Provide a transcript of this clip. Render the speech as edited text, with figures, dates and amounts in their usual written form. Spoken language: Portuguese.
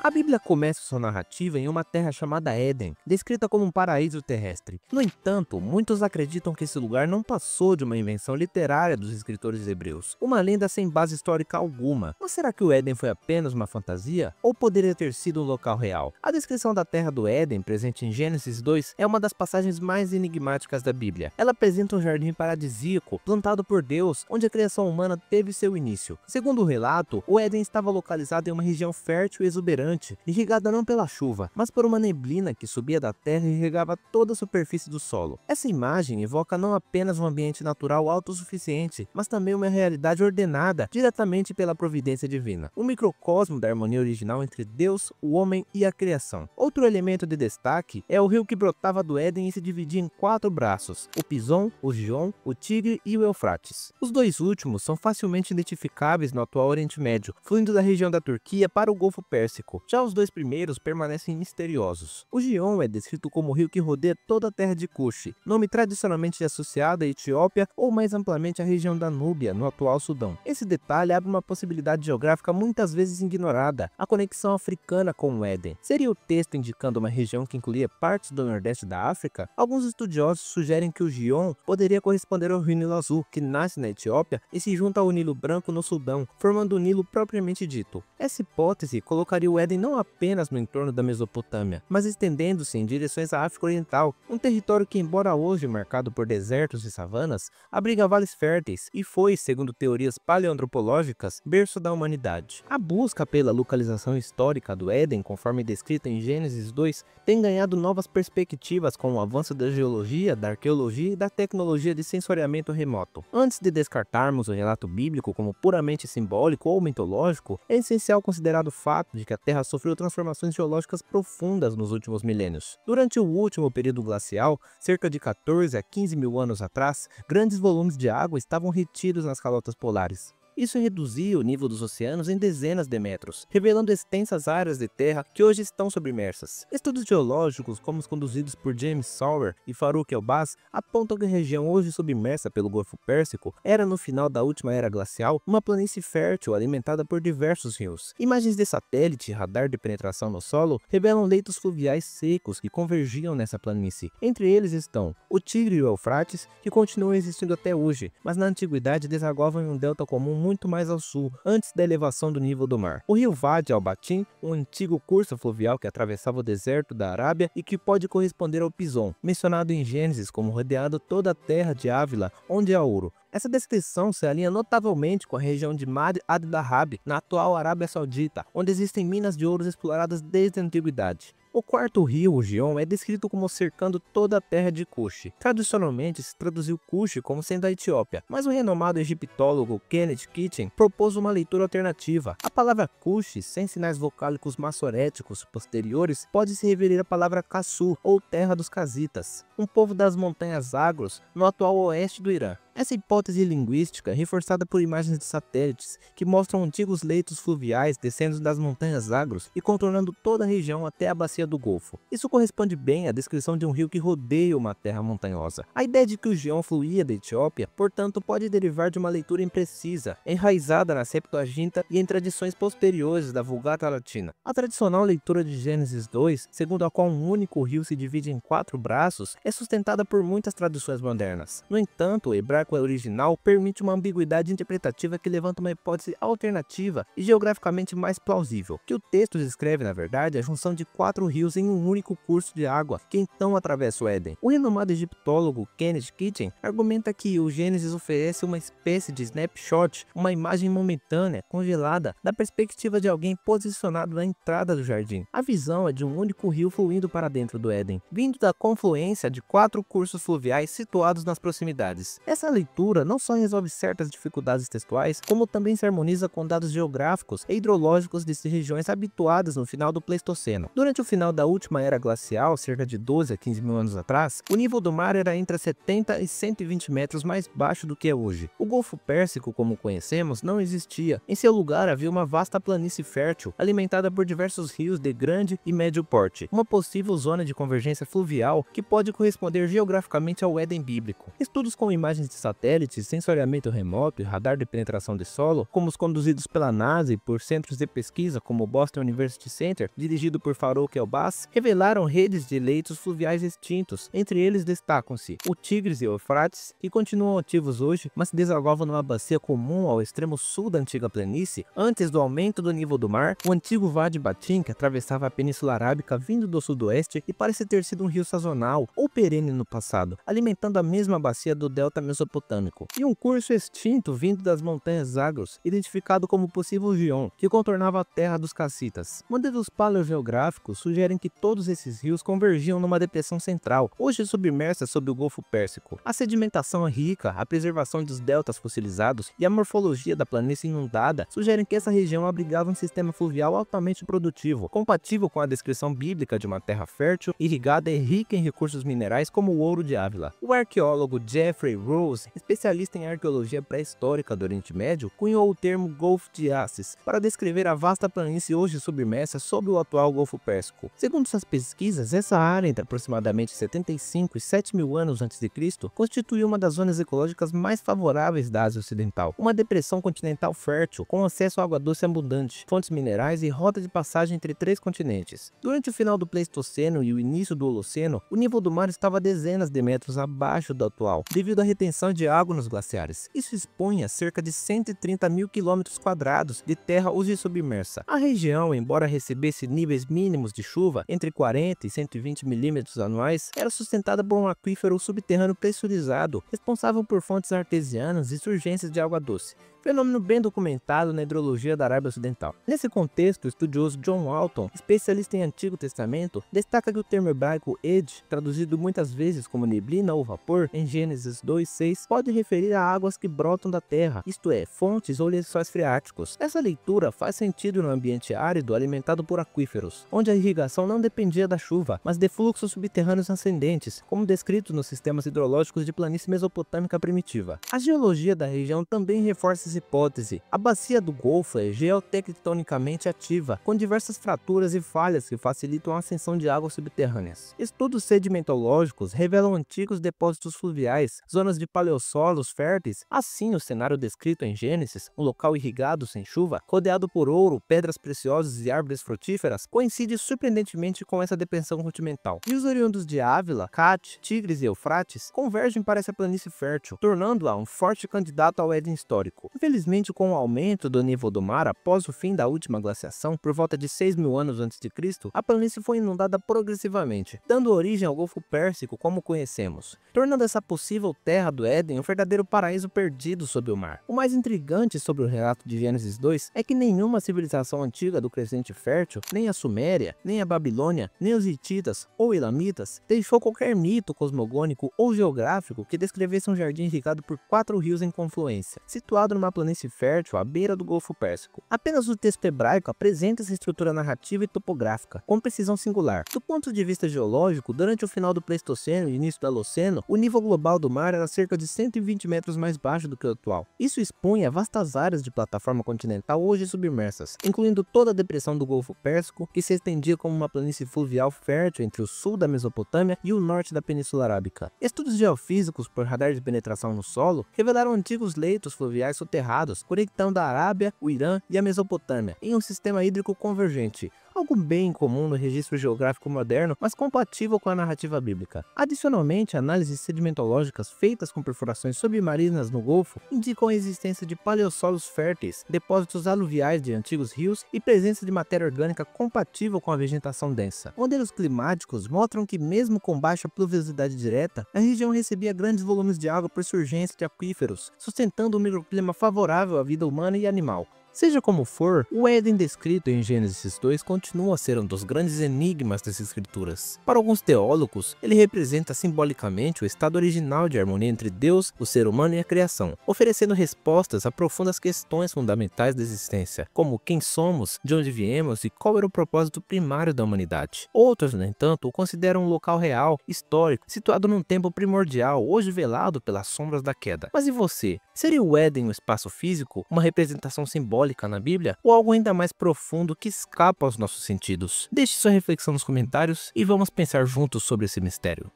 A Bíblia começa sua narrativa em uma terra chamada Éden, descrita como um paraíso terrestre. No entanto, muitos acreditam que esse lugar não passou de uma invenção literária dos escritores hebreus, uma lenda sem base histórica alguma. Mas será que o Éden foi apenas uma fantasia? Ou poderia ter sido um local real? A descrição da terra do Éden, presente em Gênesis 2, é uma das passagens mais enigmáticas da Bíblia. Ela apresenta um jardim paradisíaco, plantado por Deus, onde a criação humana teve seu início. Segundo o relato, o Éden estava localizado em uma região fértil e exuberante, irrigada não pela chuva, mas por uma neblina que subia da terra e irrigava toda a superfície do solo. Essa imagem evoca não apenas um ambiente natural autossuficiente, mas também uma realidade ordenada diretamente pela providência divina, um microcosmo da harmonia original entre Deus, o homem e a criação. Outro elemento de destaque é o rio que brotava do Éden e se dividia em 4 braços: o Pison, o Gion, o Tigre e o Eufrates. Os dois últimos são facilmente identificáveis no atual Oriente Médio, fluindo da região da Turquia para o Golfo Pérsico. Já os dois primeiros permanecem misteriosos. O Gion é descrito como o rio que rodeia toda a terra de Cuxi, nome tradicionalmente associado à Etiópia ou mais amplamente à região da Núbia, no atual Sudão. Esse detalhe abre uma possibilidade geográfica muitas vezes ignorada: a conexão africana com o Éden. Seria o texto indicando uma região que incluía partes do nordeste da África? Alguns estudiosos sugerem que o Gion poderia corresponder ao rio Nilo Azul, que nasce na Etiópia e se junta ao Nilo Branco no Sudão, formando o Nilo propriamente dito. Essa hipótese colocaria o Éden não apenas no entorno da Mesopotâmia, mas estendendo-se em direções à África Oriental, um território que, embora hoje marcado por desertos e savanas, abriga vales férteis e foi, segundo teorias paleoantropológicas, berço da humanidade. A busca pela localização histórica do Éden, conforme descrita em Gênesis 2, tem ganhado novas perspectivas com o avanço da geologia, da arqueologia e da tecnologia de sensoriamento remoto. Antes de descartarmos o relato bíblico como puramente simbólico ou mitológico, é essencial considerar o fato de que a Terra sofreu transformações geológicas profundas nos últimos milênios. Durante o último período glacial, cerca de 14 a 15 mil anos atrás, grandes volumes de água estavam retidos nas calotas polares. Isso reduzia o nível dos oceanos em dezenas de metros, revelando extensas áreas de terra que hoje estão submersas. Estudos geológicos, como os conduzidos por James Sauer e Farouk Elbaz, apontam que a região hoje submersa pelo Golfo Pérsico era, no final da última era glacial, uma planície fértil alimentada por diversos rios. Imagens de satélite e radar de penetração no solo revelam leitos fluviais secos que convergiam nessa planície. Entre eles estão o Tigre e o Eufrates, que continuam existindo até hoje, mas na antiguidade desaguavam em um delta comum muito mais ao sul, antes da elevação do nível do mar. O rio Wadi al-Batin, um antigo curso fluvial que atravessava o deserto da Arábia e que pode corresponder ao Pison, mencionado em Gênesis como rodeando toda a terra de Ávila, onde há ouro. Essa descrição se alinha notavelmente com a região de Ma'ad ad-Dahab, na atual Arábia Saudita, onde existem minas de ouro exploradas desde a antiguidade. O quarto rio, o Gion, é descrito como cercando toda a terra de Cuxi. Tradicionalmente se traduziu Cuxi como sendo a Etiópia, mas o renomado egiptólogo Kenneth Kitchen propôs uma leitura alternativa. A palavra Cuxi, sem sinais vocálicos massoréticos posteriores, pode se referir à palavra Kassu, ou terra dos Casitas, um povo das montanhas Zagros, no atual oeste do Irã. Essa hipótese linguística é reforçada por imagens de satélites que mostram antigos leitos fluviais descendo das montanhas Zagros e contornando toda a região até a bacia do Golfo. Isso corresponde bem à descrição de um rio que rodeia uma terra montanhosa. A ideia de que o Gion fluía da Etiópia, portanto, pode derivar de uma leitura imprecisa, enraizada na Septuaginta e em tradições posteriores da Vulgata Latina. A tradicional leitura de Gênesis 2, segundo a qual um único rio se divide em 4 braços, é sustentada por muitas traduções modernas. No entanto, o hebraico original permite uma ambiguidade interpretativa que levanta uma hipótese alternativa e geograficamente mais plausível, que o texto descreve, na verdade, a junção de 4 rios em um único curso de água, que então atravessa o Éden. O renomado egiptólogo Kenneth Kitchen argumenta que o Gênesis oferece uma espécie de snapshot, uma imagem momentânea, congelada, da perspectiva de alguém posicionado na entrada do jardim. A visão é de um único rio fluindo para dentro do Éden, vindo da confluência de 4 cursos fluviais situados nas proximidades. Essa leitura não só resolve certas dificuldades textuais, como também se harmoniza com dados geográficos e hidrológicos de regiões habituadas no final do Pleistoceno. Durante o final da última era glacial, cerca de 12 a 15 mil anos atrás, o nível do mar era entre 70 e 120 metros mais baixo do que é hoje. O Golfo Pérsico, como conhecemos, não existia. Em seu lugar havia uma vasta planície fértil, alimentada por diversos rios de grande e médio porte, uma possível zona de convergência fluvial que pode corresponder geograficamente ao Éden bíblico. Estudos com imagens de satélites, sensoriamento remoto e radar de penetração de solo, como os conduzidos pela NASA e por centros de pesquisa como o Boston University Center, dirigido por Farouk El-Baz, revelaram redes de leitos fluviais extintos. Entre eles destacam-se o Tigres e o Eufrates, que continuam ativos hoje, mas se desaguavam numa bacia comum ao extremo sul da antiga planície. Antes do aumento do nível do mar, o antigo Wadi Batim, que atravessava a Península Arábica vindo do sudoeste e parece ter sido um rio sazonal ou perene no passado, alimentando a mesma bacia do delta mesopotâmico, e um curso extinto vindo das montanhas Zagros, identificado como possível Gion, que contornava a terra dos cassitas. Modelos paleogeográficos sugerem que todos esses rios convergiam numa depressão central, hoje submersa sob o Golfo Pérsico. A sedimentação é rica, a preservação dos deltas fossilizados e a morfologia da planície inundada sugerem que essa região abrigava um sistema fluvial altamente produtivo, compatível com a descrição bíblica de uma terra fértil, irrigada e rica em recursos minerais como o ouro de Ávila. O arqueólogo Jeffrey Rose, especialista em arqueologia pré-histórica do Oriente Médio, cunhou o termo Golfo de Assis para descrever a vasta planície hoje submersa sob o atual Golfo Pérsico. Segundo suas pesquisas, essa área entre aproximadamente 75 e 7 mil anos antes de Cristo constituiu uma das zonas ecológicas mais favoráveis da Ásia Ocidental, uma depressão continental fértil, com acesso a água doce abundante, fontes minerais e rota de passagem entre 3 continentes. Durante o final do Pleistoceno e o início do Holoceno, o nível do mar estava dezenas de metros abaixo do atual, devido à retenção de água nos glaciares. Isso expõe a cerca de 130 mil quilômetros quadrados de terra hoje submersa. A região, embora recebesse níveis mínimos de chuva, entre 40 e 120 milímetros anuais, era sustentada por um aquífero subterrâneo pressurizado, responsável por fontes artesianas e surgências de água doce. Fenômeno bem documentado na hidrologia da Arábia Ocidental. Nesse contexto, o estudioso John Walton, especialista em Antigo Testamento, destaca que o termo hebraico Ed, traduzido muitas vezes como neblina ou vapor, em Gênesis 2:6, pode referir a águas que brotam da terra, isto é, fontes ou lençóis freáticos. Essa leitura faz sentido no ambiente árido alimentado por aquíferos, onde a irrigação não dependia da chuva, mas de fluxos subterrâneos ascendentes, como descrito nos sistemas hidrológicos de planície mesopotâmica primitiva. A geologia da região também reforça essa hipótese. A bacia do Golfo é geotectonicamente ativa, com diversas fraturas e falhas que facilitam a ascensão de águas subterrâneas. Estudos sedimentológicos revelam antigos depósitos fluviais, zonas de paleossolos férteis. Assim, o cenário descrito em Gênesis, um local irrigado sem chuva, rodeado por ouro, pedras preciosas e árvores frutíferas, coincide surpreendentemente com essa depressão continental. E os oriundos de Ávila, Cat, Tigres e Eufrates convergem para essa planície fértil, tornando-a um forte candidato ao Éden histórico. Infelizmente, com o aumento do nível do mar após o fim da última glaciação, por volta de 6 mil anos antes de Cristo, a planície foi inundada progressivamente, dando origem ao Golfo Pérsico como conhecemos, tornando essa possível terra do Éden um verdadeiro paraíso perdido sob o mar. O mais intrigante sobre o relato de Gênesis 2 é que nenhuma civilização antiga do Crescente Fértil, nem a Suméria, nem a Babilônia, nem os Hititas ou Elamitas, deixou qualquer mito cosmogônico ou geográfico que descrevesse um jardim irrigado por 4 rios em confluência, situado numa planície fértil à beira do Golfo Pérsico. Apenas o texto hebraico apresenta essa estrutura narrativa e topográfica, com precisão singular. Do ponto de vista geológico, durante o final do Pleistoceno e início do Holoceno, o nível global do mar era cerca de 120 metros mais baixo do que o atual. Isso expunha vastas áreas de plataforma continental hoje submersas, incluindo toda a depressão do Golfo Pérsico, que se estendia como uma planície fluvial fértil entre o sul da Mesopotâmia e o norte da Península Arábica. Estudos geofísicos por radar de penetração no solo revelaram antigos leitos fluviais soterrados, conectando a Arábia, o Irã e a Mesopotâmia em um sistema hídrico convergente, algo bem incomum no registro geográfico moderno, mas compatível com a narrativa bíblica. Adicionalmente, análises sedimentológicas feitas com perfurações submarinas no Golfo indicam a existência de paleossolos férteis, depósitos aluviais de antigos rios e presença de matéria orgânica compatível com a vegetação densa. Modelos climáticos mostram que, mesmo com baixa pluviosidade direta, a região recebia grandes volumes de água por surgência de aquíferos, sustentando um microclima favorável à vida humana e animal. Seja como for, o Éden descrito em Gênesis 2 continua a ser um dos grandes enigmas das escrituras. Para alguns teólogos, ele representa simbolicamente o estado original de harmonia entre Deus, o ser humano e a criação, oferecendo respostas a profundas questões fundamentais da existência, como quem somos, de onde viemos e qual era o propósito primário da humanidade. Outros, no entanto, o consideram um local real, histórico, situado num tempo primordial, hoje velado pelas sombras da queda. Mas e você? Seria o Éden um espaço físico, uma representação simbólica na Bíblia, ou algo ainda mais profundo que escapa aos nossos sentidos? Deixe sua reflexão nos comentários e vamos pensar juntos sobre esse mistério.